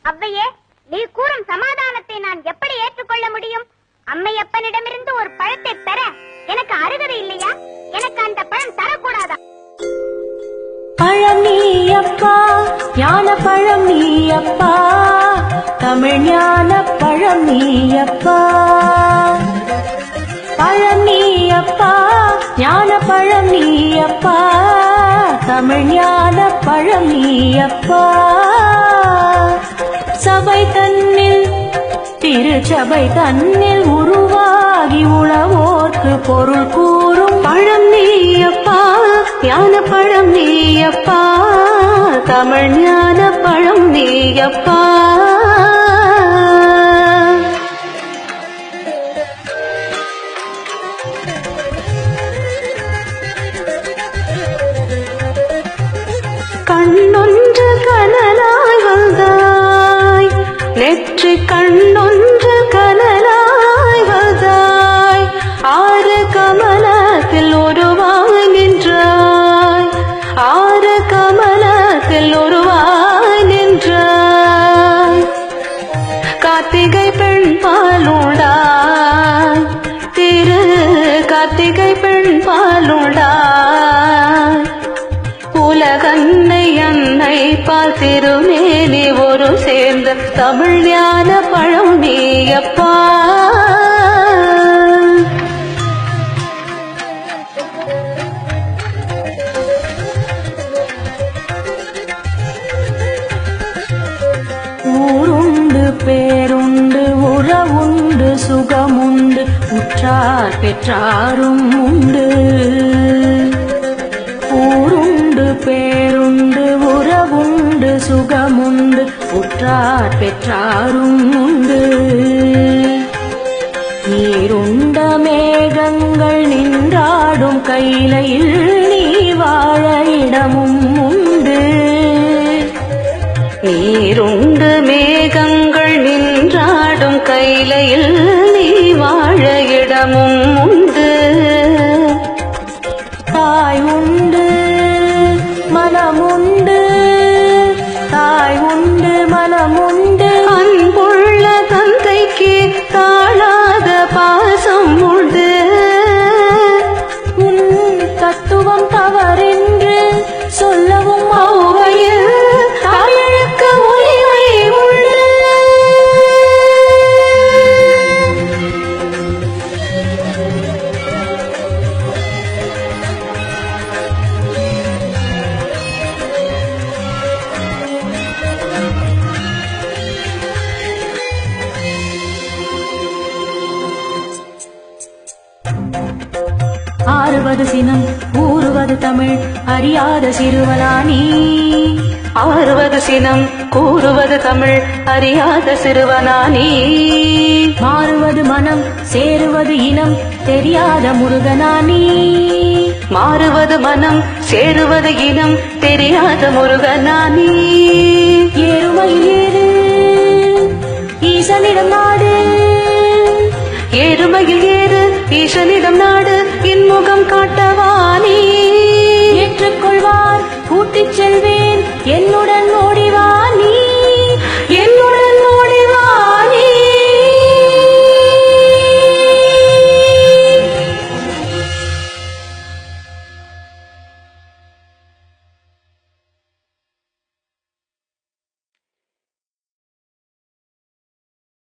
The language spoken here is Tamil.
அவ்வையே, நீ கூறும் சமாதானத்தை நான் எப்படி ஏற்றுக்கொள்ள முடியும்? அம்மையப்பனிடமிருந்து ஒரு பழத்தை பெற எனக்கு அருகதை இல்லையா? எனக்கு அந்த பழம் தரக்கூடாதா? பழம் நீயப்பா, ஞான பழம் நீயப்பா, தமிழ் ஞான பழம் நீயப்பா. பழம் நீயப்பா, ஞான பழம் நீயப்பா, தமிழ் ஞான பழம் நீயப்பா. சபை தன்னில், திருச்சபை தன்னில் உருவாகி உளவோர்க்கு பொருள் கூறும் பழம் நீயப்பா, ஞான பழம் நீயப்பா, தமிழ் ஞான பழம் நீயப்பா. கண்ணொன்று கனலாய் வந்தாய், நெற்றி கண்ணொன்று கனலாய் வந்தாய், ஆறு கமலத்தில் ஒருவாய் நின்றாய், ஆறு கமலத்தில் ஒருவாய் நின்றாய். கார்த்திகை பெண் பாலுண்டாய், திரு கார்த்திகை பெண் பாலுண்டாய், உலகன்னை அன்னை பால் திருமேனி ஒரு சேர்ந்த தமிழ் ஞான பழம் நீயப்பா. ஊருண்டு பேருண்டு உறவுண்டு சுகமுண்டு உற்றார் பெற்றாரும் உண்டு. ஊருண்டு பேருண்டு உறவுண்டு சுகமுண்டு உற்றார் பெற்றாரும் உண்டு. நீருண்ட மேகங்கள் நின்றாடும் கைலையில் நீ வாழ இடமும் உண்டு. நீருண்டு மேகங்கள் நின்றாடும் கைலையில் நீ வாழ இடமும் உண்டு. தாய் உண்டு மனமுண்டு, தாய் உண்டு மனமுண்டு, அன்புள்ள தந்தைக்கு தாழாத பாசம் உண்டு. உன் தத்துவம் தவறென்று சொல்லவும் ஔவையில் தாயழுக்கு உரிமை உண்டு. ஆறுவது சினம் கூறுவது தமிழ் அறியாத சிறுவனானி. ஆறுவது சினம் கூறுவது தமிழ் அறியாத சிறுவனானி. மாறுவது மனம் சேருவது இனம் தெரியாத முருகனானி. மாறுவது மனம் சேருவது இனம் தெரியாத முருகனானி. ஏறுமையில் ஏறு ஈசனிடம் நாடு, ஏறுமையில் ஏறு ஈசனிடம் நாடு, இன்முகம் காட்ட